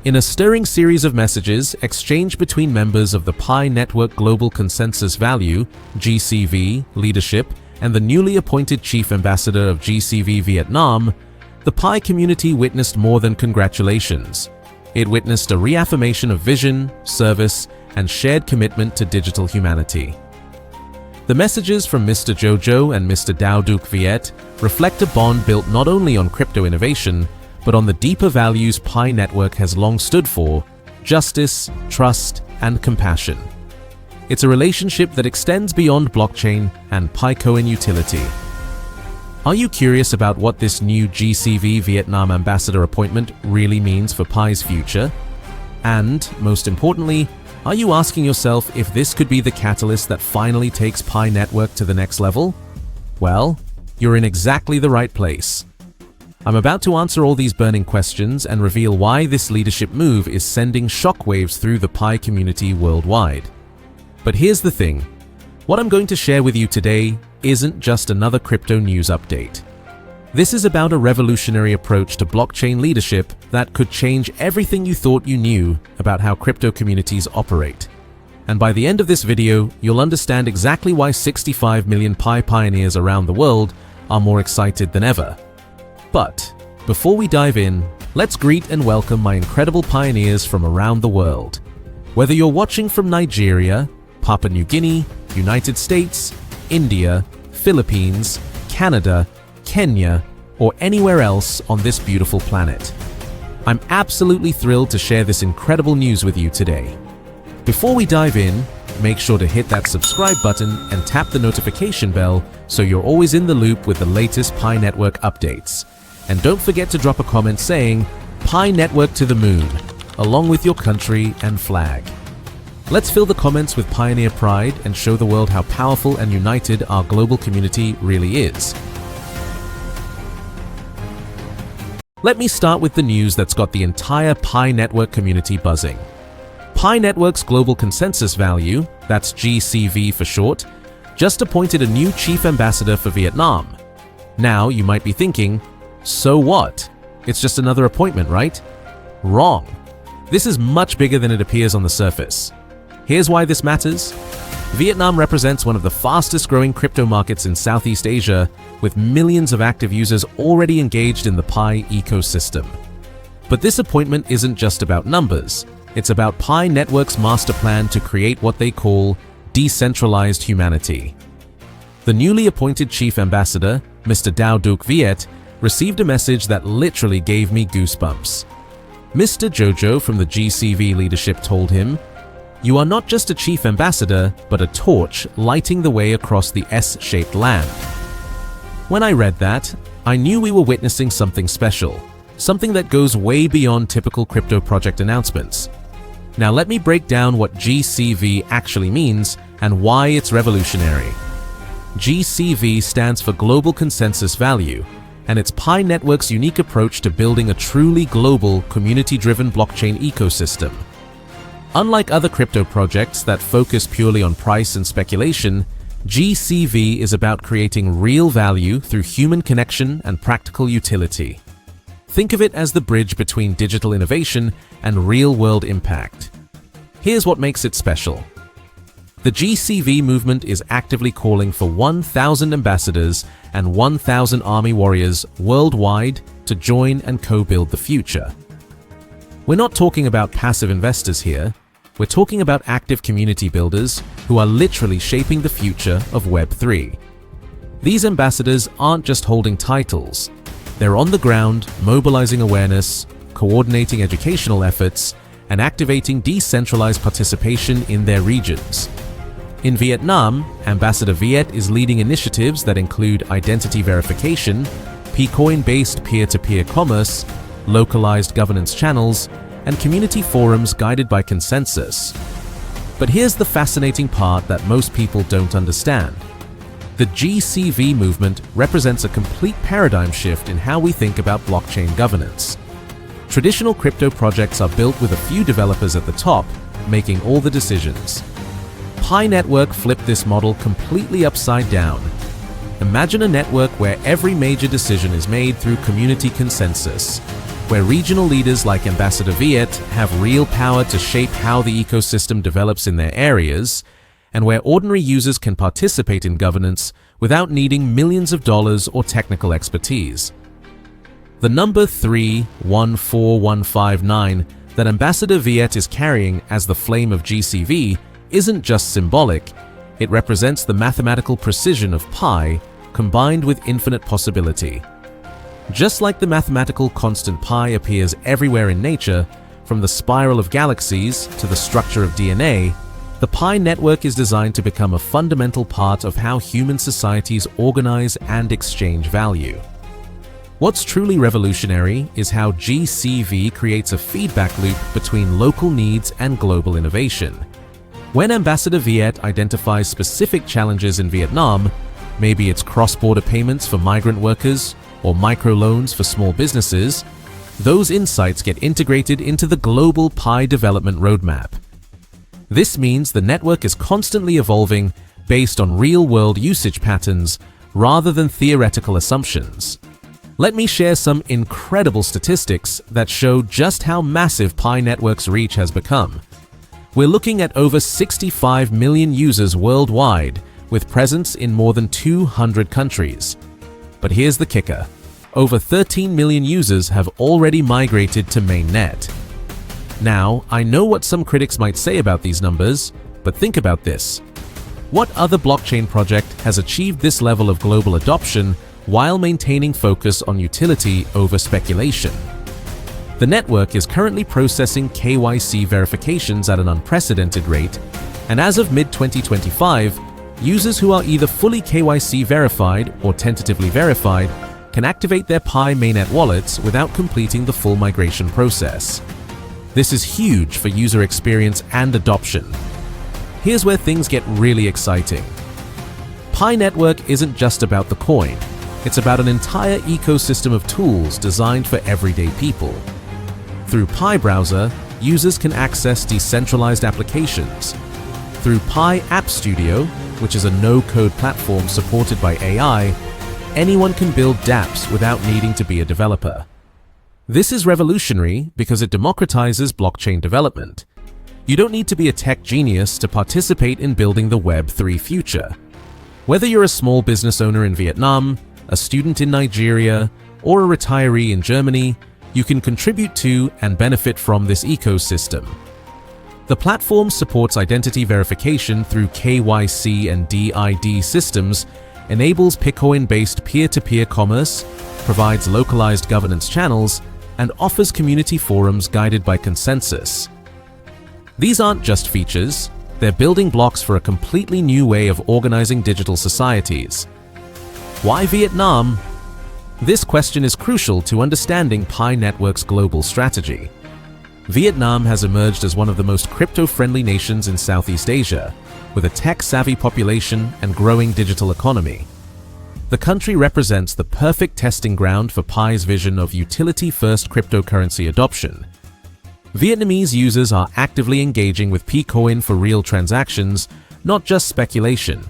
In a stirring series of messages exchanged between members of the Pi Network Global Consensus Value (GCV) leadership and the newly appointed Chief Ambassador of GCV Vietnam, the Pi community witnessed more than congratulations. It witnessed a reaffirmation of vision, service, and shared commitment to digital humanity. The messages from Mr. Jojo and Mr. Dao Duc Viet reflect a bond built not only on crypto innovation, but on the deeper values Pi Network has long stood for: justice, trust, and compassion. It's a relationship that extends beyond blockchain and PiCoin utility. Are you curious about what this new GCV Vietnam ambassador appointment really means for Pi's future? And, most importantly, are you asking yourself if this could be the catalyst that finally takes Pi Network to the next level? Well, you're in exactly the right place. I'm about to answer all these burning questions and reveal why this leadership move is sending shockwaves through the Pi community worldwide. But here's the thing. What I'm going to share with you today isn't just another crypto news update. This is about a revolutionary approach to blockchain leadership that could change everything you thought you knew about how crypto communities operate. And by the end of this video, you'll understand exactly why 65 million Pi pioneers around the world are more excited than ever. But before we dive in, let's greet and welcome my incredible pioneers from around the world. Whether you're watching from Nigeria, Papua New Guinea, United States, India, Philippines, Canada, Kenya, or anywhere else on this beautiful planet, I'm absolutely thrilled to share this incredible news with you today. Before we dive in, make sure to hit that subscribe button and tap the notification bell so you're always in the loop with the latest Pi Network updates. And don't forget to drop a comment saying Pi Network to the moon, along with your country and flag. Let's fill the comments with pioneer pride and show the world how powerful and united our global community really is. Let me start with the news that's got the entire Pi Network community buzzing. Pi Network's Global Consensus Value, that's GCV for short, just appointed a new Chief Ambassador for Vietnam. Now, you might be thinking, so what? It's just another appointment, right? Wrong. This is much bigger than it appears on the surface. Here's why this matters. Vietnam represents one of the fastest growing crypto markets in Southeast Asia, with millions of active users already engaged in the Pi ecosystem. But this appointment isn't just about numbers. It's about Pi Network's master plan to create what they call decentralized humanity. The newly appointed Chief Ambassador, Mr. Dao Duc Viet, received a message that literally gave me goosebumps. Mr. Jojo from the GCV leadership told him, "You are not just a Chief Ambassador, but a torch lighting the way across the S-shaped land." When I read that, I knew we were witnessing something special, something that goes way beyond typical crypto project announcements. Now let me break down what GCV actually means and why it's revolutionary. GCV stands for Global Consensus Value, and it's Pi Network's unique approach to building a truly global, community-driven blockchain ecosystem. Unlike other crypto projects that focus purely on price and speculation, GCV is about creating real value through human connection and practical utility. Think of it as the bridge between digital innovation and real-world impact. Here's what makes it special. The GCV movement is actively calling for 1,000 ambassadors and 1,000 army warriors worldwide to join and co-build the future. We're not talking about passive investors here. We're talking about active community builders who are literally shaping the future of Web3. These ambassadors aren't just holding titles. They're on the ground, mobilizing awareness, coordinating educational efforts, and activating decentralized participation in their regions. In Vietnam, Ambassador Viet is leading initiatives that include identity verification, PiCoin-based peer-to-peer commerce, localized governance channels, and community forums guided by consensus. But here's the fascinating part that most people don't understand. The GCV movement represents a complete paradigm shift in how we think about blockchain governance. Traditional crypto projects are built with a few developers at the top, making all the decisions. Pi Network flipped this model completely upside down. Imagine a network where every major decision is made through community consensus. where regional leaders like Ambassador Viet have real power to shape how the ecosystem develops in their areas, and where ordinary users can participate in governance without needing millions of dollars or technical expertise. The number 314159 that Ambassador Viet is carrying as the flame of GCV isn't just symbolic, it represents the mathematical precision of pi combined with infinite possibility. Just like the mathematical constant pi appears everywhere in nature, from the spiral of galaxies to the structure of DNA, the Pi network is designed to become a fundamental part of how human societies organize and exchange value. What's truly revolutionary is how GCV creates a feedback loop between local needs and global innovation. When Ambassador Viet identifies specific challenges in Vietnam, maybe it's cross-border payments for migrant workers or microloans for small businesses, those insights get integrated into the global Pi development roadmap. This means the network is constantly evolving based on real-world usage patterns rather than theoretical assumptions. Let me share some incredible statistics that show just how massive Pi Network's reach has become. We're looking at over 65 million users worldwide, with presence in more than 200 countries. But here's the kicker. Over 13 million users have already migrated to mainnet. Now, I know what some critics might say about these numbers, but think about this. What other blockchain project has achieved this level of global adoption while maintaining focus on utility over speculation? The network is currently processing KYC verifications at an unprecedented rate, and as of mid-2025, users who are either fully KYC verified or tentatively verified can activate their Pi mainnet wallets without completing the full migration process. This is huge for user experience and adoption. Here's where things get really exciting. Pi Network isn't just about the coin. It's about an entire ecosystem of tools designed for everyday people. Through Pi Browser, users can access decentralized applications. Through Pi App Studio, which is a no-code platform supported by AI, anyone can build dApps without needing to be a developer. This is revolutionary because it democratizes blockchain development. You don't need to be a tech genius to participate in building the Web3 future. Whether you're a small business owner in Vietnam, a student in Nigeria, or a retiree in Germany, you can contribute to and benefit from this ecosystem. The platform supports identity verification through KYC and DID systems, enables PiCoin-based peer-to-peer commerce, provides localized governance channels, and offers community forums guided by consensus. These aren't just features, they're building blocks for a completely new way of organizing digital societies. Why Vietnam? This question is crucial to understanding Pi Network's global strategy. Vietnam has emerged as one of the most crypto-friendly nations in Southeast Asia, with a tech-savvy population and growing digital economy. The country represents the perfect testing ground for Pi's vision of utility-first cryptocurrency adoption. Vietnamese users are actively engaging with PiCoin for real transactions, not just speculation.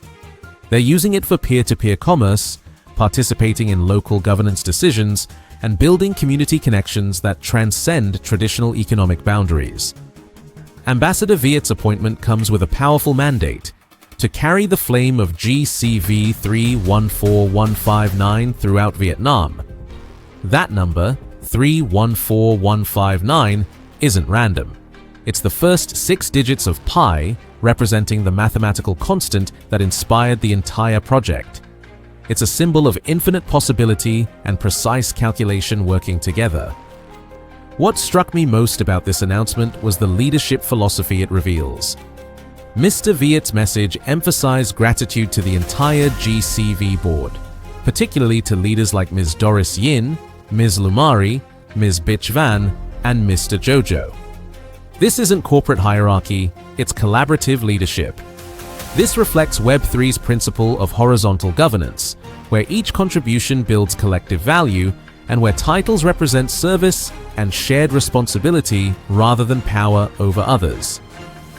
They're using it for peer-to-peer commerce, participating in local governance decisions, and building community connections that transcend traditional economic boundaries. Ambassador Viet's appointment comes with a powerful mandate to carry the flame of GCV 314159 throughout Vietnam. That number, 314159, isn't random. It's the first 6 digits of pi, representing the mathematical constant that inspired the entire project. It's a symbol of infinite possibility and precise calculation working together. What struck me most about this announcement was the leadership philosophy it reveals. Mr. Viet's message emphasized gratitude to the entire GCV board, particularly to leaders like Ms. Doris Yin, Ms. Lumari, Ms. Bitch Van, and Mr. Jojo. This isn't corporate hierarchy, it's collaborative leadership. This reflects Web3's principle of horizontal governance, where each contribution builds collective value and where titles represent service and shared responsibility rather than power over others.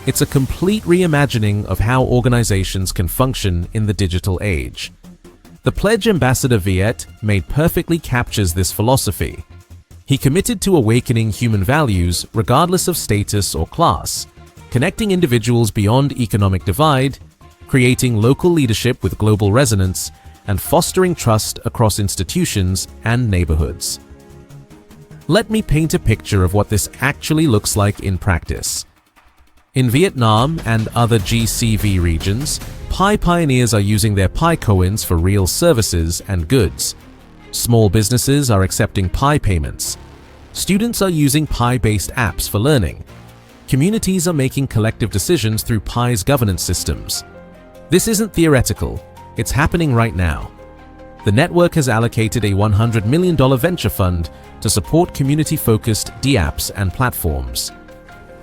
It's a complete reimagining of how organizations can function in the digital age. The pledge Ambassador Viet made perfectly captures this philosophy. He committed to awakening human values regardless of status or class, connecting individuals beyond economic divide, creating local leadership with global resonance, and fostering trust across institutions and neighborhoods. Let me paint a picture of what this actually looks like in practice. In Vietnam and other GCV regions, Pi pioneers are using their PiCoins for real services and goods. Small businesses are accepting Pi payments. Students are using Pi-based apps for learning. Communities are making collective decisions through Pi's governance systems. This isn't theoretical, it's happening right now. The network has allocated a $100 million venture fund to support community-focused dApps and platforms.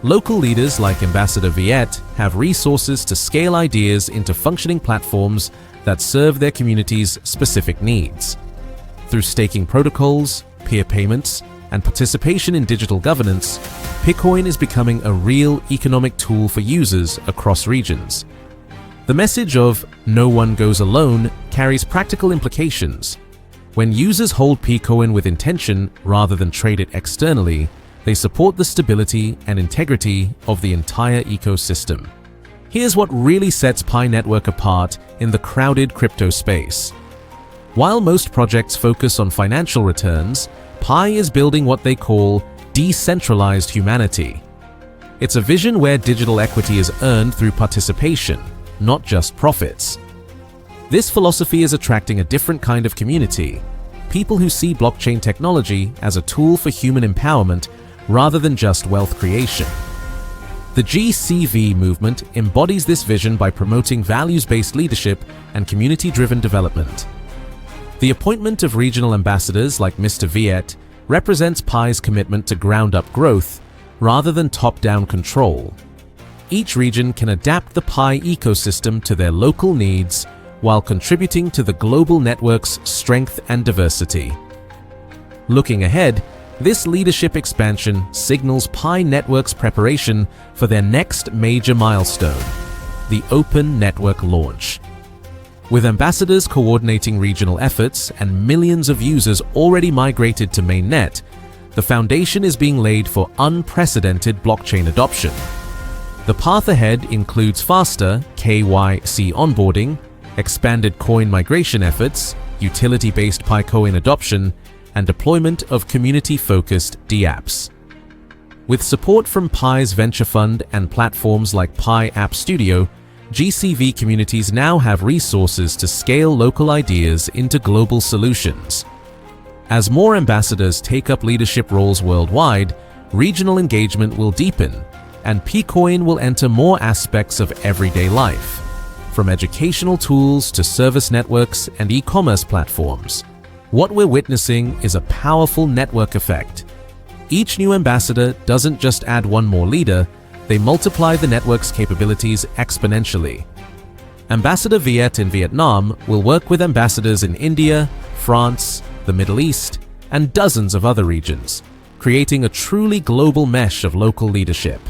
Local leaders like Ambassador Viet have resources to scale ideas into functioning platforms that serve their community's specific needs. Through staking protocols, peer payments, and participation in digital governance, PiCoin is becoming a real economic tool for users across regions. The message of "no one goes alone" carries practical implications. When users hold PiCoin with intention rather than trade it externally, they support the stability and integrity of the entire ecosystem. Here's what really sets Pi Network apart in the crowded crypto space. While most projects focus on financial returns, Pi is building what they call decentralized humanity. It's a vision where digital equity is earned through participation, not just profits. This philosophy is attracting a different kind of community, people who see blockchain technology as a tool for human empowerment rather than just wealth creation. The GCV movement embodies this vision by promoting values-based leadership and community-driven development. The appointment of regional ambassadors like Mr. Viet represents Pi's commitment to ground-up growth rather than top-down control. Each region can adapt the Pi ecosystem to their local needs while contributing to the global network's strength and diversity. Looking ahead, this leadership expansion signals Pi Network's preparation for their next major milestone, the Open Network launch. With ambassadors coordinating regional efforts and millions of users already migrated to mainnet, the foundation is being laid for unprecedented blockchain adoption. The path ahead includes faster KYC onboarding, expanded coin migration efforts, utility-based PiCoin adoption, and deployment of community-focused dApps. With support from Pi's venture fund and platforms like Pi App Studio, GCV communities now have resources to scale local ideas into global solutions. As more ambassadors take up leadership roles worldwide, regional engagement will deepen, and PiCoin will enter more aspects of everyday life, from educational tools to service networks and e-commerce platforms. What we're witnessing is a powerful network effect. Each new ambassador doesn't just add one more leader, they multiply the network's capabilities exponentially. Ambassador Viet in Vietnam will work with ambassadors in India, France, the Middle East, and dozens of other regions, creating a truly global mesh of local leadership.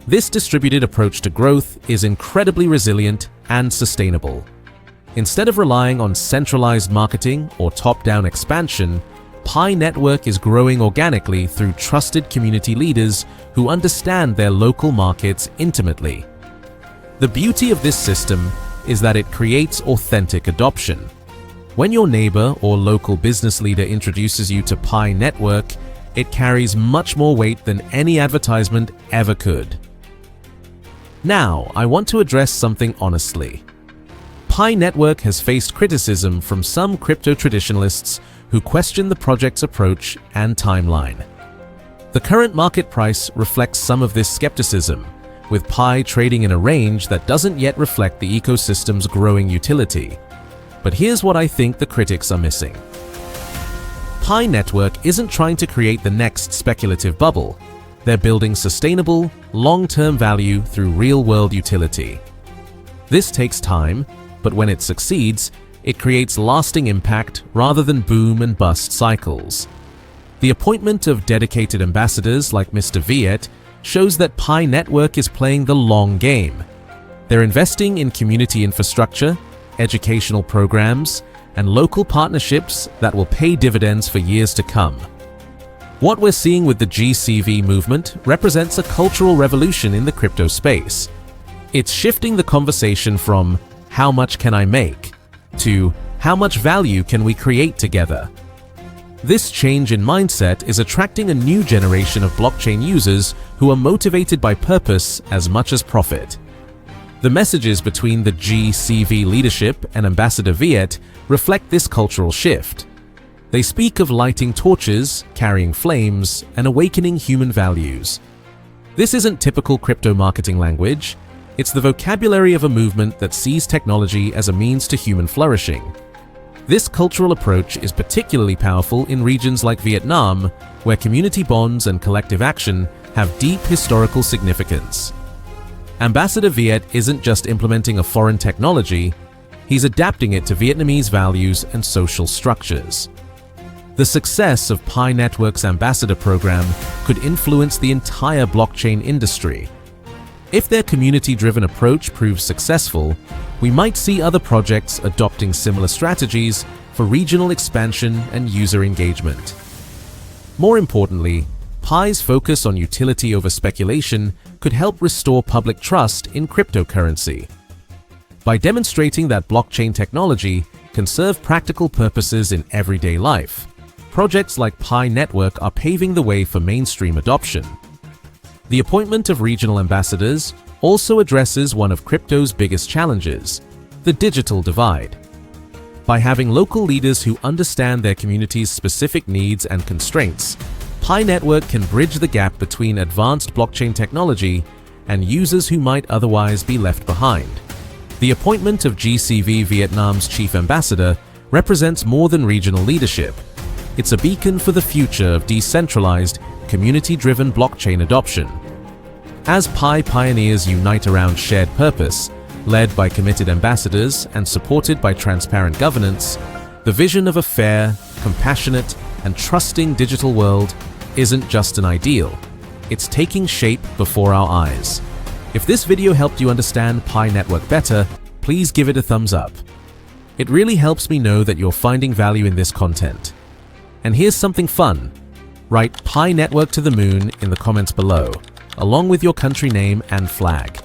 This distributed approach to growth is incredibly resilient and sustainable. Instead of relying on centralized marketing or top-down expansion, Pi Network is growing organically through trusted community leaders who understand their local markets intimately. The beauty of this system is that it creates authentic adoption. When your neighbor or local business leader introduces you to Pi Network, it carries much more weight than any advertisement ever could. Now, I want to address something honestly. Pi Network has faced criticism from some crypto traditionalists who question the project's approach and timeline. The current market price reflects some of this skepticism, with Pi trading in a range that doesn't yet reflect the ecosystem's growing utility. But here's what I think the critics are missing. Pi Network isn't trying to create the next speculative bubble. They're building sustainable, long-term value through real-world utility. This takes time, but when it succeeds, it creates lasting impact rather than boom and bust cycles. The appointment of dedicated ambassadors like Mr. Viet shows that Pi Network is playing the long game. They're investing in community infrastructure, educational programs, and local partnerships that will pay dividends for years to come. What we're seeing with the GCV movement represents a cultural revolution in the crypto space. It's shifting the conversation from "how much can I make" to "how much value can we create together?" This change in mindset is attracting a new generation of blockchain users who are motivated by purpose as much as profit. The messages between the GCV leadership and Ambassador Viet reflect this cultural shift. They speak of lighting torches, carrying flames, and awakening human values. This isn't typical crypto marketing language. It's the vocabulary of a movement that sees technology as a means to human flourishing. This cultural approach is particularly powerful in regions like Vietnam, where community bonds and collective action have deep historical significance. Ambassador Viet isn't just implementing a foreign technology, he's adapting it to Vietnamese values and social structures. The success of Pi Network's Ambassador program could influence the entire blockchain industry. If their community-driven approach proves successful, we might see other projects adopting similar strategies for regional expansion and user engagement. More importantly, Pi's focus on utility over speculation could help restore public trust in cryptocurrency. By demonstrating that blockchain technology can serve practical purposes in everyday life, projects like Pi Network are paving the way for mainstream adoption. The appointment of regional ambassadors also addresses one of crypto's biggest challenges, the digital divide. By having local leaders who understand their community's specific needs and constraints, Pi Network can bridge the gap between advanced blockchain technology and users who might otherwise be left behind. The appointment of GCV Vietnam's chief ambassador represents more than regional leadership. It's a beacon for the future of decentralized, community-driven blockchain adoption. As Pi pioneers unite around shared purpose, led by committed ambassadors and supported by transparent governance, the vision of a fair, compassionate, and trusting digital world isn't just an ideal, it's taking shape before our eyes. If this video helped you understand Pi Network better, please give it a thumbs up. It really helps me know that you're finding value in this content. And here's something fun. Write Pi Network to the moon in the comments below, along with your country name and flag.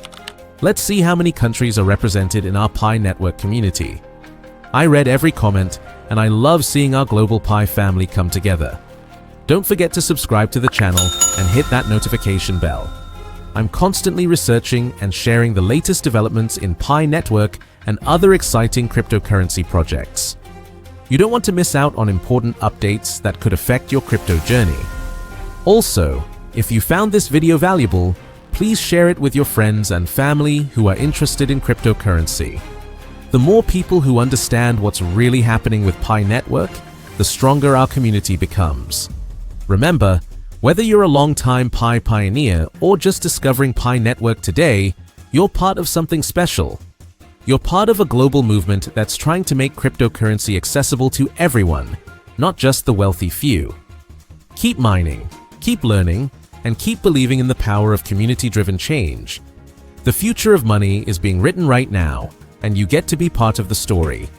Let's see how many countries are represented in our Pi Network community. I read every comment, and I love seeing our global Pi family come together. Don't forget to subscribe to the channel and hit that notification bell. I'm constantly researching and sharing the latest developments in Pi Network and other exciting cryptocurrency projects. You don't want to miss out on important updates that could affect your crypto journey. Also, if you found this video valuable, please share it with your friends and family who are interested in cryptocurrency. The more people who understand what's really happening with Pi Network, the stronger our community becomes. Remember, whether you're a long-time Pi pioneer or just discovering Pi Network today, you're part of something special. You're part of a global movement that's trying to make cryptocurrency accessible to everyone, not just the wealthy few. Keep mining, keep learning, and keep believing in the power of community-driven change. The future of money is being written right now, and you get to be part of the story.